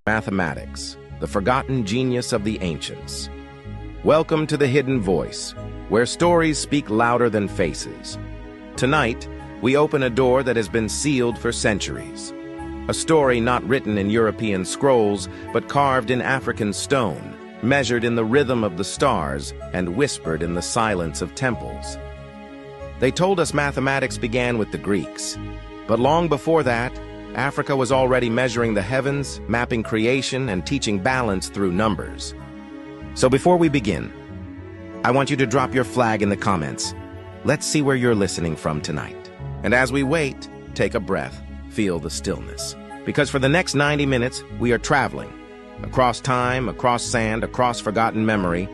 Mathematics, the forgotten genius of the ancients. Welcome to the Hidden Voice, where stories speak louder than faces. Tonight, we open a door that has been sealed for centuries. A story not written in European scrolls, but carved in African stone, measured in the rhythm of the stars, and whispered in the silence of temples. They told us mathematics began with the Greeks, but long before that, Africa was already measuring the heavens, mapping creation, and teaching balance through numbers. So before we begin, I want you to drop your flag in the comments. Let's see where you're listening from tonight. And as we wait, take a breath, feel the stillness. Because for the next 90 minutes, we are traveling across time, across sand, across forgotten memory,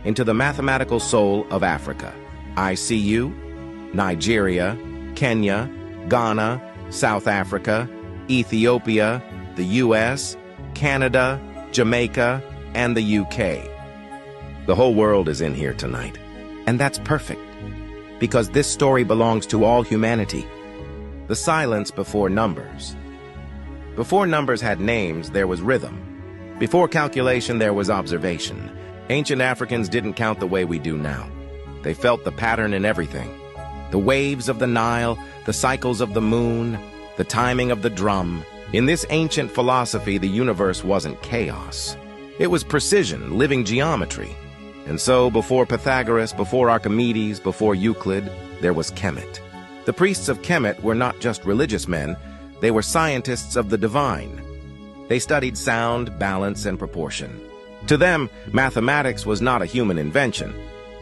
into the mathematical soul of Africa. ICU, Nigeria, Kenya, Ghana, South Africa, Ethiopia, the US, Canada, Jamaica, and the UK. The whole world is in here tonight. And that's perfect, because this story belongs to all humanity. The silence before numbers. Before numbers had names, there was rhythm. Before calculation, there was observation. Ancient Africans didn't count the way we do now. They felt the pattern in everything. The waves of the Nile, the cycles of the moon, the timing of the drum. In this ancient philosophy, the universe wasn't chaos. It was precision, living geometry. And so, before Pythagoras, before Archimedes, before Euclid, there was Kemet. The priests of Kemet were not just religious men, they were scientists of the divine. They studied sound, balance, and proportion. To them, mathematics was not a human invention.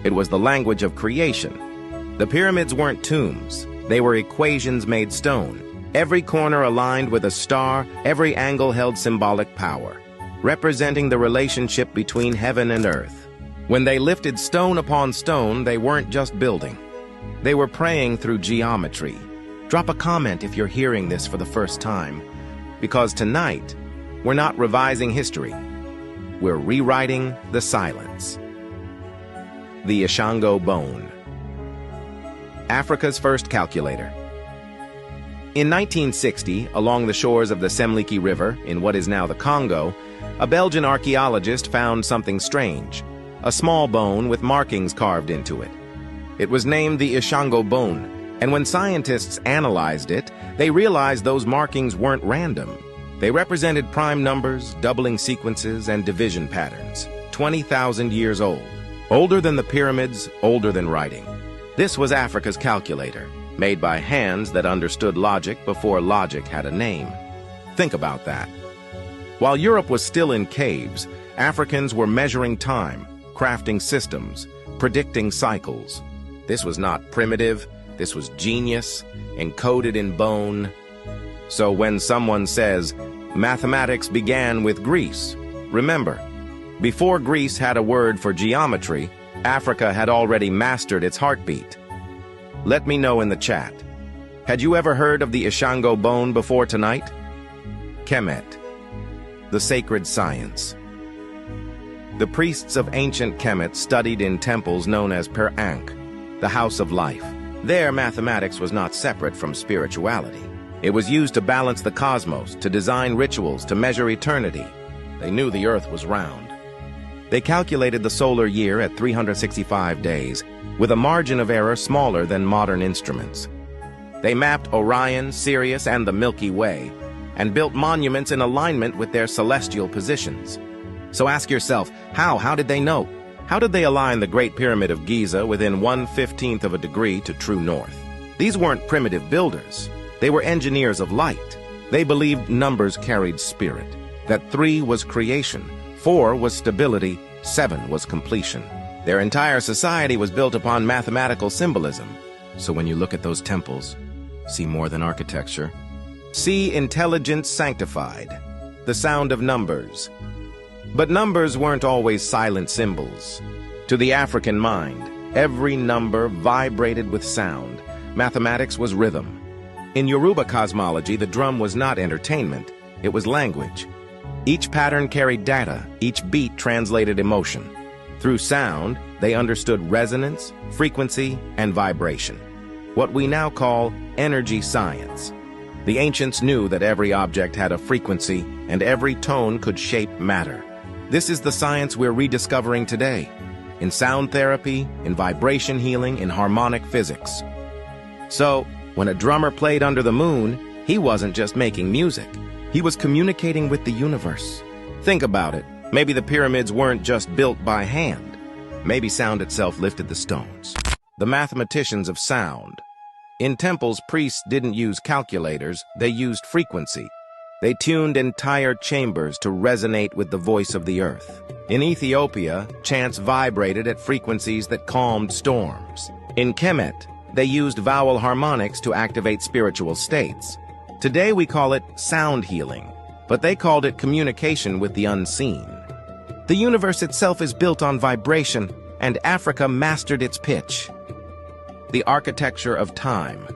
It was the language of creation. The pyramids weren't tombs. They were equations made stone. Every corner aligned with a star, every angle held symbolic power, representing the relationship between heaven and earth. When they lifted stone upon stone, they weren't just building. They were praying through geometry. Drop a comment if you're hearing this for the first time, because tonight, we're not revising history. We're rewriting the silence. The Ishango bone. Africa's first calculator. In 1960, along the shores of the Semliki River, in what is now the Congo, a Belgian archaeologist found something strange, a small bone with markings carved into it. It was named the Ishango bone, and when scientists analyzed it, they realized those markings weren't random. They represented prime numbers, doubling sequences, and division patterns, 20,000 years old. Older than the pyramids, older than writing. This was Africa's calculator, made by hands that understood logic before logic had a name. Think about that. While Europe was still in caves, Africans were measuring time, crafting systems, predicting cycles. This was not primitive, this was genius, encoded in bone. So when someone says, mathematics began with Greece, remember, before Greece had a word for geometry, Africa had already mastered its heartbeat. Let me know in the chat. Had you ever heard of the Ishango bone before tonight? Kemet, the sacred science. The priests of ancient Kemet studied in temples known as Per-Ankh, the house of life. There, mathematics was not separate from spirituality. It was used to balance the cosmos, to design rituals, to measure eternity. They knew the earth was round. They calculated the solar year at 365 days, with a margin of error smaller than modern instruments. They mapped Orion, Sirius, and the Milky Way, and built monuments in alignment with their celestial positions. So ask yourself, how did they know? How did they align the Great Pyramid of Giza within 1/15 of a degree to true north? These weren't primitive builders. They were engineers of light. They believed numbers carried spirit, that 3 was creation, 4 was stability, 7 was completion. Their entire society was built upon mathematical symbolism. So when you look at those temples, see more than architecture. See intelligence sanctified, the sound of numbers. But numbers weren't always silent symbols. To the African mind, every number vibrated with sound. Mathematics was rhythm. In Yoruba cosmology, the drum was not entertainment, it was language. Each pattern carried data, each beat translated emotion. Through sound, they understood resonance, frequency, and vibration, what we now call energy science. The ancients knew that every object had a frequency and every tone could shape matter. This is the science we're rediscovering today, in sound therapy, in vibration healing, in harmonic physics. So, when a drummer played under the moon, he wasn't just making music. He was communicating with the universe. Think about it. Maybe the pyramids weren't just built by hand. Maybe sound itself lifted the stones. The mathematicians of sound. In temples, priests didn't use calculators, they used frequency. They tuned entire chambers to resonate with the voice of the earth. In Ethiopia, chants vibrated at frequencies that calmed storms. In Kemet, they used vowel harmonics to activate spiritual states. Today we call it sound healing, but they called it communication with the unseen. The universe itself is built on vibration, and Africa mastered its pitch. The architecture of time.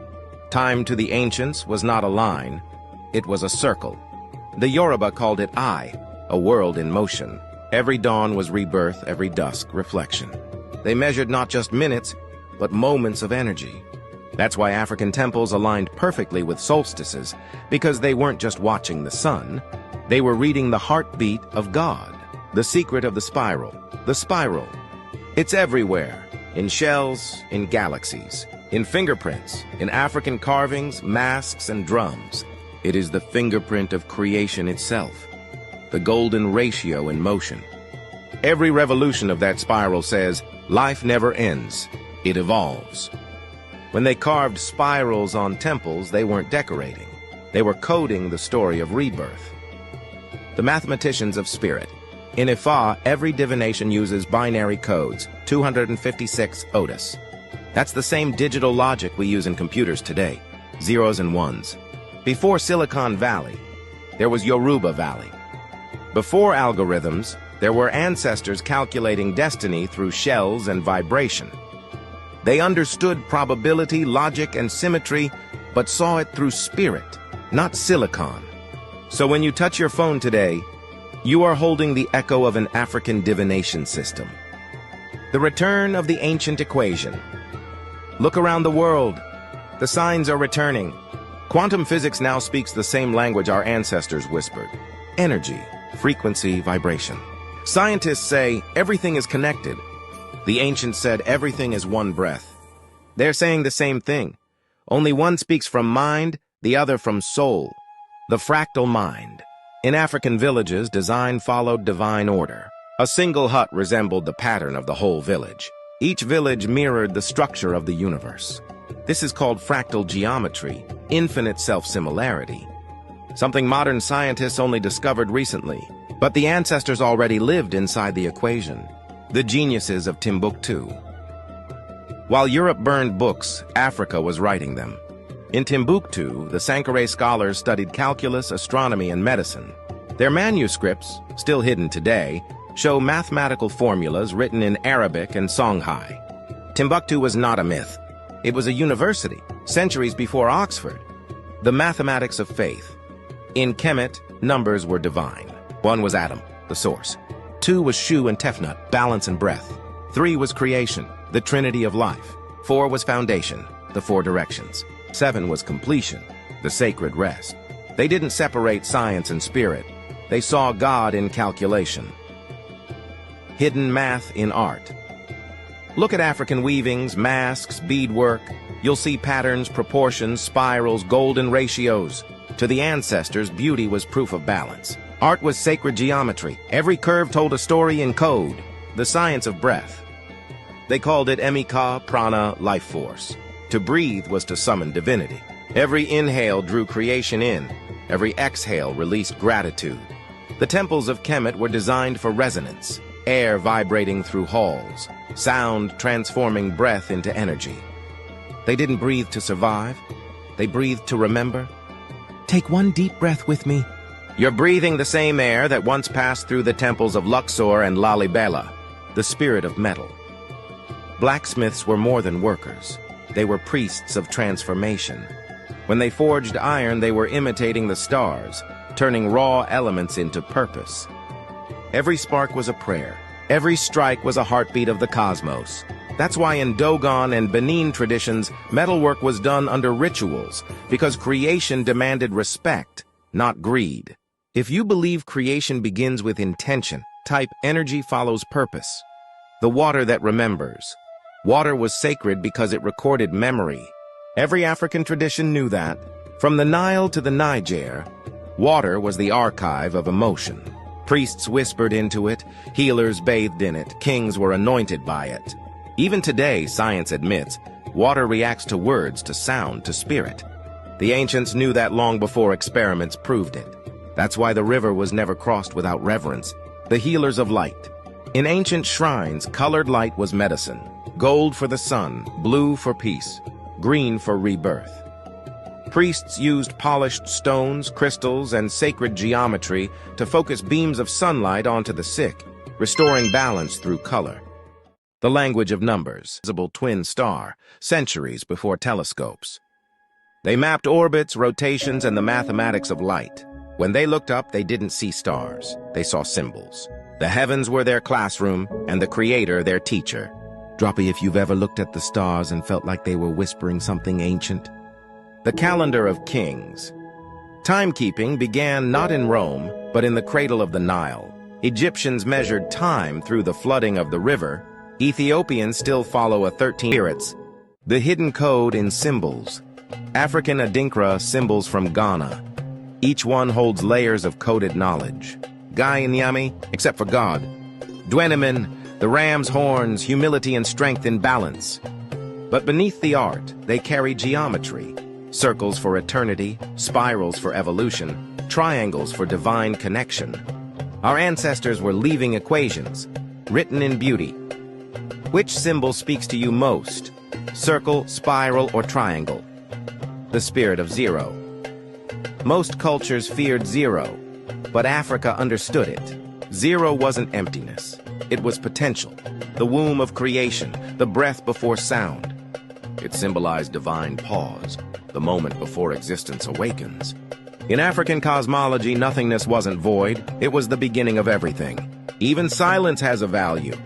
Time to the ancients was not a line, it was a circle. The Yoruba called it I, a world in motion. Every dawn was rebirth, every dusk reflection. They measured not just minutes, but moments of energy. That's why African temples aligned perfectly with solstices, because they weren't just watching the sun, they were reading the heartbeat of God. The secret of the spiral. The spiral. It's everywhere. In shells, in galaxies, in fingerprints, in African carvings, masks, and drums. It is the fingerprint of creation itself, the golden ratio in motion. Every revolution of that spiral says, life never ends, it evolves. When they carved spirals on temples, they weren't decorating. They were coding the story of rebirth. The mathematicians of spirit. In Ifa, every divination uses binary codes, 256 Otis. That's the same digital logic we use in computers today, zeros and ones. Before Silicon Valley, there was Yoruba Valley. Before algorithms, there were ancestors calculating destiny through shells and vibration. They understood probability, logic, and symmetry, but saw it through spirit, not silicon. So when you touch your phone today, you are holding the echo of an African divination system. The return of the ancient equation. Look around the world. The signs are returning. Quantum physics now speaks the same language our ancestors whispered. Energy, frequency, vibration. Scientists say everything is connected. The ancients said everything is one breath. They're saying the same thing. Only one speaks from mind, the other from soul. The fractal mind. In African villages, design followed divine order. A single hut resembled the pattern of the whole village. Each village mirrored the structure of the universe. This is called fractal geometry, infinite self-similarity. Something modern scientists only discovered recently, but the ancestors already lived inside the equation. The geniuses of Timbuktu. While Europe burned books, Africa was writing them. In Timbuktu, the Sankore scholars studied calculus, astronomy, and medicine. Their manuscripts, still hidden today, show mathematical formulas written in Arabic and Songhai. Timbuktu was not a myth. It was a university, centuries before Oxford. The mathematics of faith. In Kemet, numbers were divine. 1 was Adam, the source. 2 was Shu and Tefnut, balance and breath. 3 was creation, the trinity of life. 4 was foundation, the 4 directions. 7 was completion, the sacred rest. They didn't separate science and spirit. They saw God in calculation. Hidden math in art. Look at African weavings, masks, beadwork. You'll see patterns, proportions, spirals, golden ratios. To the ancestors, beauty was proof of balance. Art was sacred geometry. Every curve told a story in code, the science of breath. They called it Emika, prana, life force. To breathe was to summon divinity. Every inhale drew creation in. Every exhale released gratitude. The temples of Kemet were designed for resonance, air vibrating through halls, sound transforming breath into energy. They didn't breathe to survive. They breathed to remember. Take one deep breath with me. You're breathing the same air that once passed through the temples of Luxor and Lalibela, the spirit of metal. Blacksmiths were more than workers. They were priests of transformation. When they forged iron, they were imitating the stars, turning raw elements into purpose. Every spark was a prayer. Every strike was a heartbeat of the cosmos. That's why in Dogon and Benin traditions, metalwork was done under rituals, because creation demanded respect, not greed. If you believe creation begins with intention, type energy follows purpose. The water that remembers. Water was sacred because it recorded memory. Every African tradition knew that. From the Nile to the Niger, water was the archive of emotion. Priests whispered into it, healers bathed in it, kings were anointed by it. Even today, science admits, water reacts to words, to sound, to spirit. The ancients knew that long before experiments proved it. That's why the river was never crossed without reverence. The healers of light. In ancient shrines, colored light was medicine. Gold for the sun, blue for peace, green for rebirth. Priests used polished stones, crystals, and sacred geometry to focus beams of sunlight onto the sick, restoring balance through color. The language of numbers, visible twin star, centuries before telescopes. They mapped orbits, rotations, and the mathematics of light. When they looked up, they didn't see stars. They saw symbols. The heavens were their classroom, and the Creator their teacher. Droppy if you've ever looked at the stars and felt like they were whispering something ancient. The calendar of kings. Timekeeping began not in Rome, but in the cradle of the Nile. Egyptians measured time through the flooding of the river. Ethiopians still follow a 13 spirits. The hidden code in symbols. African Adinkra symbols from Ghana. Each one holds layers of coded knowledge. Guy Nyami, except for God. Dwenemin, the ram's horns, humility and strength in balance. But beneath the art, they carry geometry. Circles for eternity, spirals for evolution, triangles for divine connection. Our ancestors were leaving equations, written in beauty. Which symbol speaks to you most? Circle, spiral, or triangle? The spirit of zero. Most cultures feared zero, but Africa understood it. Zero wasn't emptiness. It was potential, the womb of creation, the breath before sound. It symbolized divine pause, the moment before existence awakens. In African cosmology, nothingness wasn't void. It was the beginning of everything. Even silence has a value.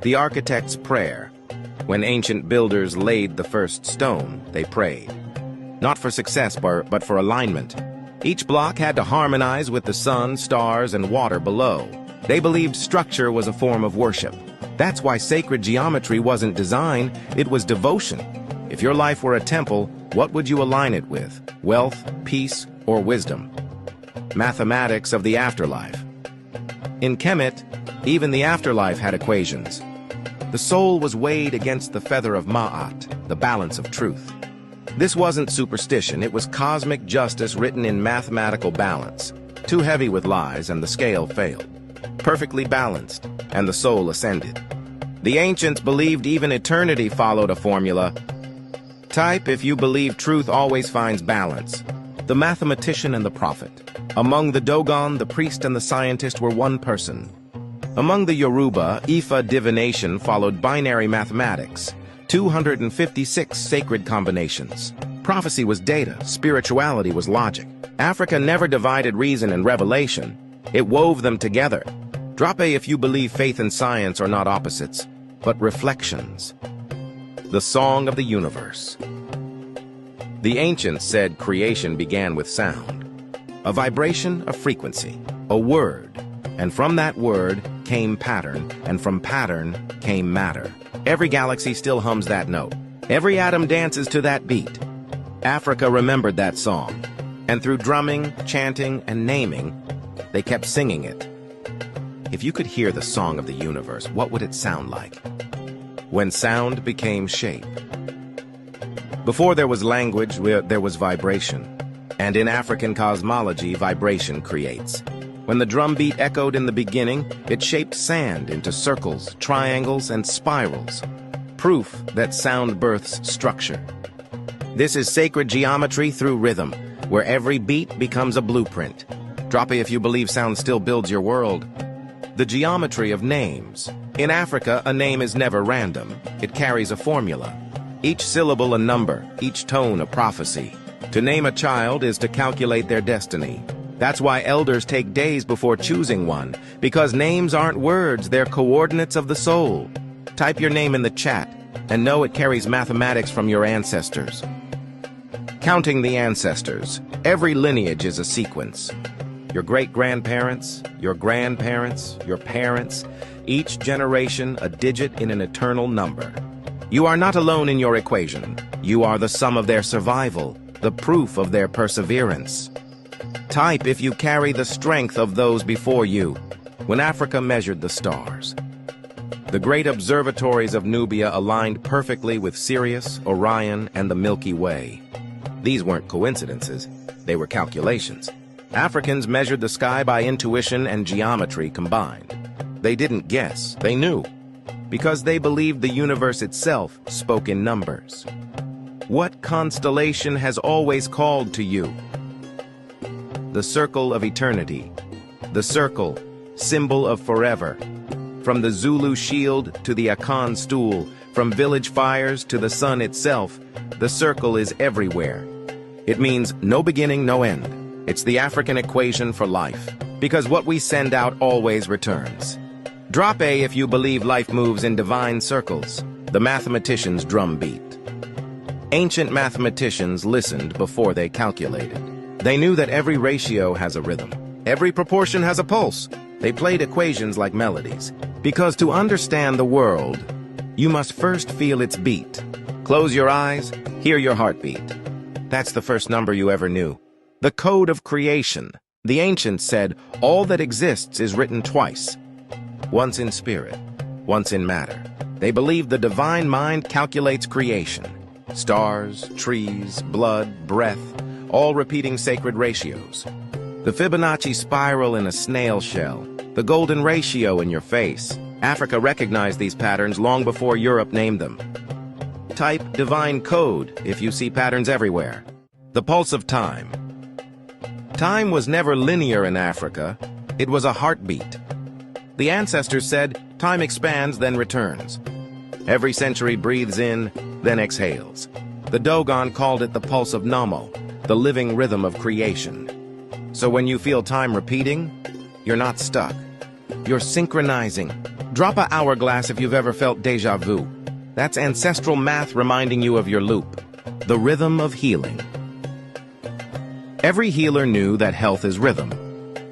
The architect's prayer. When ancient builders laid the first stone, they prayed. Not for success, but for alignment. Each block had to harmonize with the sun, stars, and water below. They believed structure was a form of worship. That's why sacred geometry wasn't design, it was devotion. If your life were a temple, what would you align it with? Wealth, peace, or wisdom? Mathematics of the afterlife. In Kemet, even the afterlife had equations. The soul was weighed against the feather of Ma'at, the balance of truth. This wasn't superstition, it was cosmic justice written in mathematical balance. Too heavy with lies and the scale failed. Perfectly balanced, and the soul ascended. The ancients believed even eternity followed a formula. Type if you believe truth always finds balance. The mathematician and the prophet. Among the Dogon, the priest and the scientist were one person. Among the Yoruba, Ifa divination followed binary mathematics. 256 sacred combinations. Prophecy was data, spirituality was logic. Africa never divided reason and revelation. It wove them together. Drop A if you believe faith and science are not opposites, but reflections. The song of the universe. The ancients said creation began with sound. A vibration, a frequency, a word. And from that word came pattern, and from pattern came matter. Every galaxy still hums that note. Every atom dances to that beat. Africa remembered that song, and through drumming, chanting, and naming, they kept singing it. If you could hear the song of the universe, what would it sound like? When sound became shape. Before there was language, there was vibration. And in African cosmology, vibration creates. When the drum beat echoed in the beginning, it shaped sand into circles, triangles, and spirals. Proof that sound births structure. This is sacred geometry through rhythm, where every beat becomes a blueprint. Drop it if you believe sound still builds your world. The geometry of names. In Africa, a name is never random. It carries a formula. Each syllable a number, each tone a prophecy. To name a child is to calculate their destiny. That's why elders take days before choosing one, because names aren't words, they're coordinates of the soul. Type your name in the chat. and know it carries mathematics from your ancestors. Counting the ancestors, every lineage is a sequence. Your great-grandparents, your grandparents, your parents, each generation a digit in an eternal number. You are not alone in your equation. You are the sum of their survival, the proof of their perseverance. Type if you carry the strength of those before you. When Africa measured the stars, the great observatories of Nubia aligned perfectly with Sirius, Orion, and the Milky Way. These weren't coincidences, they were calculations. Africans measured the sky by intuition and geometry combined. They didn't guess, they knew, because they believed the universe itself spoke in numbers. What constellation has always called to you? The circle of eternity. The circle, symbol of forever. From the Zulu shield to the Akan stool, from village fires to the sun itself, the circle is everywhere. It means no beginning, no end. It's the African equation for life, because what we send out always returns. Drop A if you believe life moves in divine circles, the mathematician's drumbeat. Ancient mathematicians listened before they calculated. They knew that every ratio has a rhythm. Every proportion has a pulse. They played equations like melodies. Because to understand the world, you must first feel its beat. Close your eyes, hear your heartbeat. That's the first number you ever knew. The code of creation. The ancients said, all that exists is written twice. Once in spirit, once in matter. They believed the divine mind calculates creation. Stars, trees, blood, breath, all repeating sacred ratios. The Fibonacci spiral in a snail shell, the golden ratio in your face. Africa recognized these patterns long before Europe named them. Type divine code if you see patterns everywhere. The pulse of time. Time was never linear in Africa. It was a heartbeat. The ancestors said, time expands, then returns. Every century breathes in, then exhales. The Dogon called it the pulse of Namo, the living rhythm of creation. So when you feel time repeating, you're not stuck. You're synchronizing. Drop a hourglass if you've ever felt déjà vu. That's ancestral math reminding you of your loop. The rhythm of healing. Every healer knew that health is rhythm.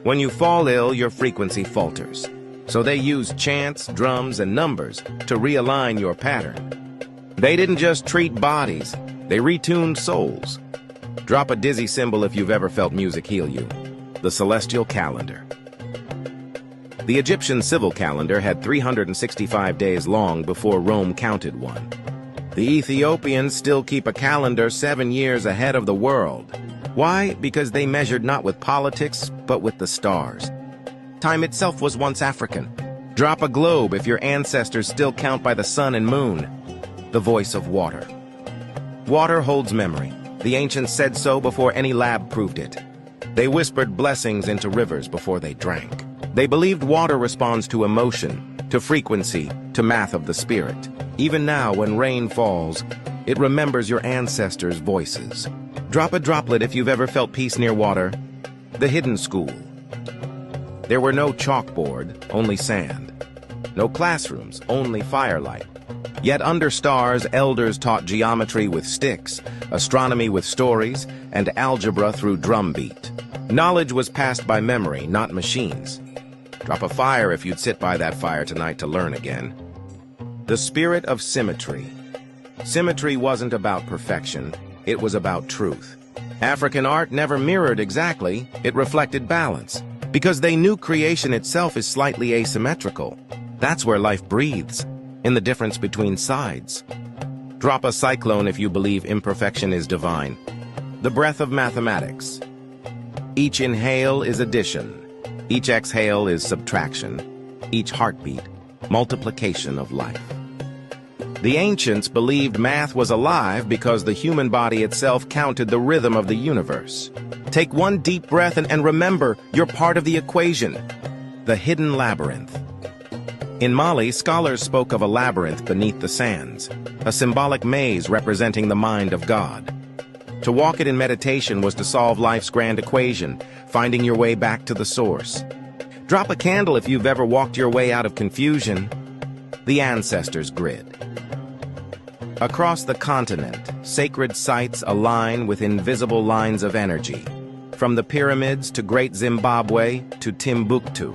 When you fall ill, your frequency falters. So they used chants, drums, and numbers to realign your pattern. They didn't just treat bodies, they retuned souls. Drop a dizzy symbol if you've ever felt music heal you. The celestial calendar. The Egyptian civil calendar had 365 days long before Rome counted one. The Ethiopians still keep a calendar 7 years ahead of the world. Why? Because they measured not with politics, but with the stars. Time itself was once African. Drop a globe if your ancestors still count by the sun and moon. The voice of water. Water holds memory. The ancients said so before any lab proved it. They whispered blessings into rivers before they drank. They believed water responds to emotion, to frequency, to math of the spirit. Even now, when rain falls, it remembers your ancestors' voices. Drop a droplet if you've ever felt peace near water. The hidden school. There were no chalkboard, only sand. No classrooms, only firelight. Yet under stars, elders taught geometry with sticks, astronomy with stories, and algebra through drumbeat. Knowledge was passed by memory, not machines. Drop a fire if you'd sit by that fire tonight to learn again. The spirit of symmetry. Symmetry wasn't about perfection, it was about truth. African art never mirrored exactly, it reflected balance. Because they knew creation itself is slightly asymmetrical. That's where life breathes, in the difference between sides. Drop a cyclone if you believe imperfection is divine. The breath of mathematics. Each inhale is addition. Each exhale is subtraction. Each heartbeat, multiplication of life. The ancients believed math was alive because the human body itself counted the rhythm of the universe. Take one deep breath and remember, you're part of the equation. The hidden labyrinth. In Mali, scholars spoke of a labyrinth beneath the sands, a symbolic maze representing the mind of God. To walk it in meditation was to solve life's grand equation, finding your way back to the source. Drop a candle if you've ever walked your way out of confusion. The ancestors' grid. Across the continent, sacred sites align with invisible lines of energy, from the pyramids to Great Zimbabwe to Timbuktu.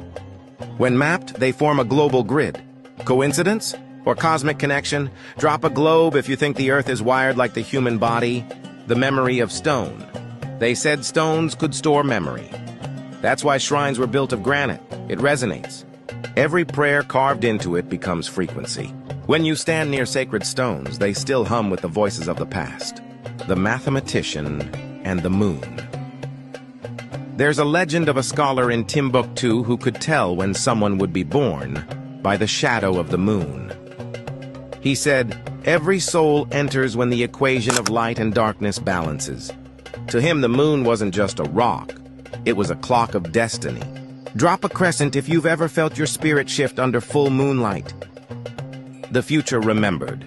When mapped, they form a global grid. Coincidence? Or cosmic connection? Drop a globe if you think the Earth is wired like the human body. The memory of stone. They said stones could store memory. That's why shrines were built of granite. It resonates. Every prayer carved into it becomes frequency. When you stand near sacred stones, they still hum with the voices of the past. The mathematician and the moon. There's a legend of a scholar in Timbuktu who could tell when someone would be born by the shadow of the moon. He said, every soul enters when the equation of light and darkness balances. To him, the moon wasn't just a rock. It was a clock of destiny. Drop a crescent if you've ever felt your spirit shift under full moonlight. The future remembered.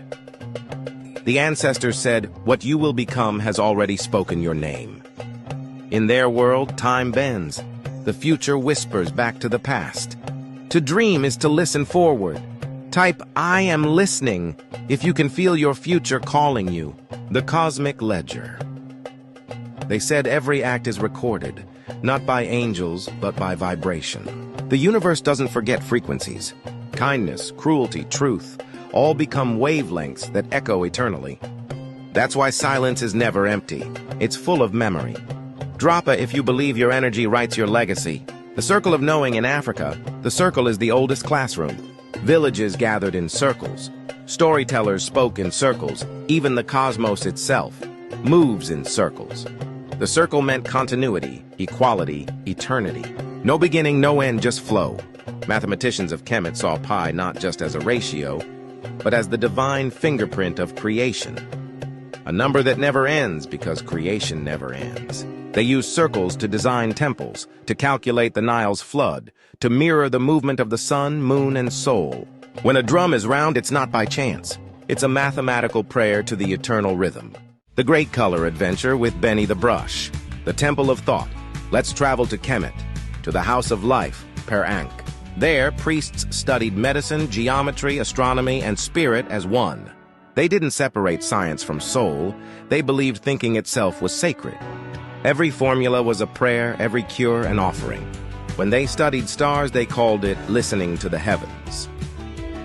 The ancestors said, what you will become has already spoken your name. In their world, time bends. The future whispers back to the past. To dream is to listen forward. Type, I am listening, if you can feel your future calling you. The cosmic ledger. They said every act is recorded, not by angels, but by vibration. The universe doesn't forget frequencies. Kindness, cruelty, truth, all become wavelengths that echo eternally. That's why silence is never empty. It's full of memory. Drop a if you believe your energy writes your legacy. The circle of knowing in Africa, the circle is the oldest classroom. Villages gathered in circles. Storytellers spoke in circles. Even the cosmos itself moves in circles. The circle meant continuity, equality, eternity. No beginning, no end, just flow. Mathematicians of Kemet saw pi not just as a ratio, but as the divine fingerprint of creation. A number that never ends because creation never ends. They used circles to design temples, to calculate the Nile's flood, to mirror the movement of the sun, moon, and soul. When a drum is round, it's not by chance. It's a mathematical prayer to the eternal rhythm. The Great Color Adventure with Benny the Brush. The Temple of Thought. Let's travel to Kemet, to the House of Life, Per Ankh. There, priests studied medicine, geometry, astronomy, and spirit as one. They didn't separate science from soul. They believed thinking itself was sacred. Every formula was a prayer, every cure an offering. When they studied stars, they called it listening to the heavens.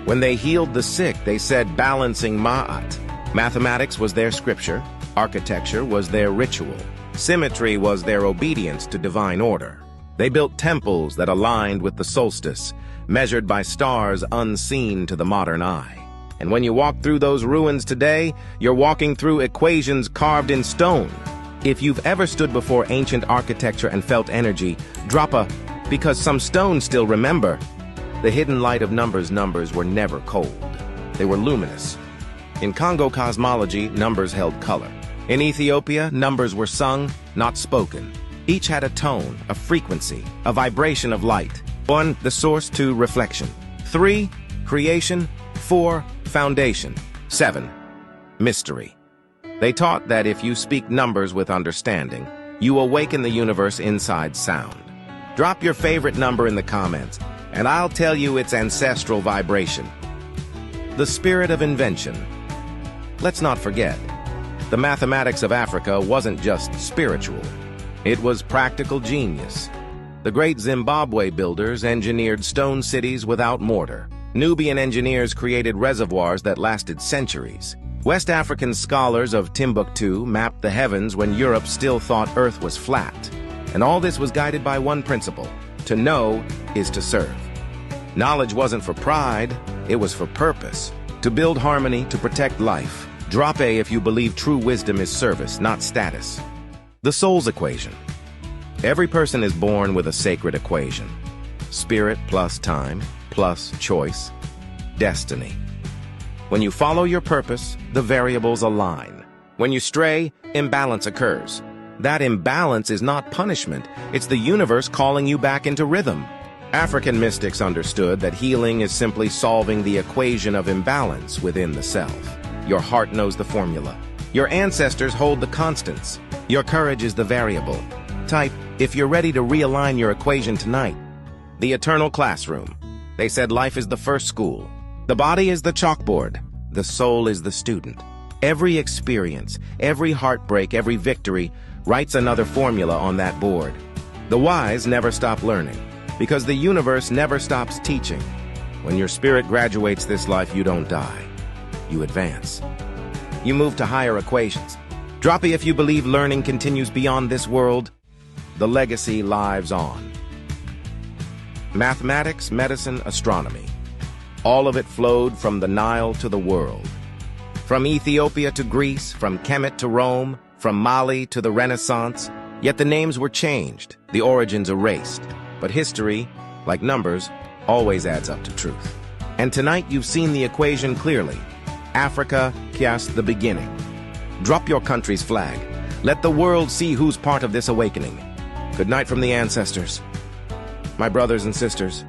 When they healed the sick, they said balancing Ma'at. Mathematics was their scripture. Architecture was their ritual. Symmetry was their obedience to divine order. They built temples that aligned with the solstice, measured by stars unseen to the modern eye. And when you walk through those ruins today, you're walking through equations carved in stone. If you've ever stood before ancient architecture and felt energy, drop a, because some stones still remember. The hidden light of numbers were never cold. They were luminous. In Congo cosmology, numbers held color. In Ethiopia, numbers were sung, not spoken. Each had a tone, a frequency, a vibration of light. 1, the source. 2, reflection. 3, creation. 4, foundation. 7, mystery. They taught that if you speak numbers with understanding, you awaken the universe inside sound. Drop your favorite number in the comments, and I'll tell you its ancestral vibration. The spirit of invention. Let's not forget, the mathematics of Africa wasn't just spiritual. It was practical genius. The great Zimbabwe builders engineered stone cities without mortar. Nubian engineers created reservoirs that lasted centuries. West African scholars of Timbuktu mapped the heavens when Europe still thought Earth was flat. And all this was guided by one principle: to know is to serve. Knowledge wasn't for pride, it was for purpose. To build harmony, to protect life. Drop A if you believe true wisdom is service, not status. The soul's equation. Every person is born with a sacred equation. Spirit plus time, plus choice, destiny. When you follow your purpose, the variables align. When you stray, imbalance occurs. That imbalance is not punishment, it's the universe calling you back into rhythm. African mystics understood that healing is simply solving the equation of imbalance within the self. Your heart knows the formula. Your ancestors hold the constants. Your courage is the variable. Type, if you're ready to realign your equation tonight. The eternal classroom. They said life is the first school. The body is the chalkboard. The soul is the student. Every experience, every heartbreak, every victory writes another formula on that board. The wise never stop learning, because the universe never stops teaching. When your spirit graduates this life, you don't die. You advance. You move to higher equations. Droppy, if you believe learning continues beyond this world, the legacy lives on. Mathematics, medicine, astronomy. All of it flowed from the Nile to the world. From Ethiopia to Greece, from Kemet to Rome, from Mali to the Renaissance. Yet the names were changed, the origins erased. But history, like numbers, always adds up to truth. And tonight you've seen the equation clearly. Africa, Kias, the beginning. Drop your country's flag. Let the world see who's part of this awakening. Good night from the ancestors. My brothers and sisters,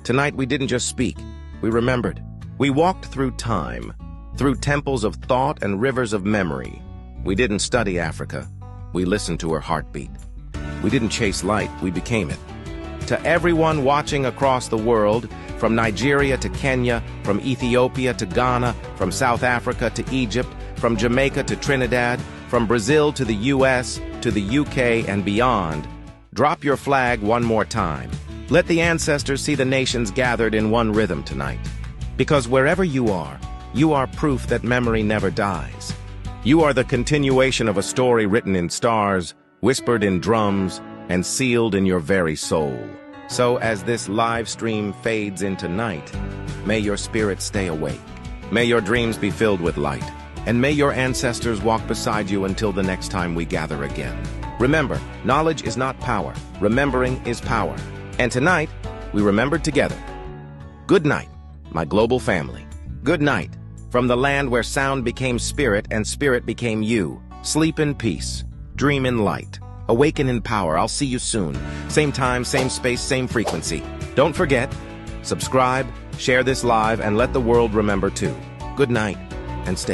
tonight we didn't just speak, we remembered. We walked through time, through temples of thought and rivers of memory. We didn't study Africa, we listened to her heartbeat. We didn't chase light, we became it. To everyone watching across the world, from Nigeria to Kenya, from Ethiopia to Ghana, from South Africa to Egypt, from Jamaica to Trinidad, from Brazil to the US, to the UK and beyond, drop your flag one more time. Let the ancestors see the nations gathered in one rhythm tonight. Because wherever you are proof that memory never dies. You are the continuation of a story written in stars, whispered in drums, and sealed in your very soul. So as this live stream fades into night, may your spirit stay awake. May your dreams be filled with light. And may your ancestors walk beside you until the next time we gather again. Remember, knowledge is not power. Remembering is power. And tonight, we remembered together. Good night, my global family. Good night, from the land where sound became spirit and spirit became you. Sleep in peace. Dream in light. Awaken in power. I'll see you soon. Same time, same space, same frequency. Don't forget, subscribe, share this live, and let the world remember too. Good night, and stay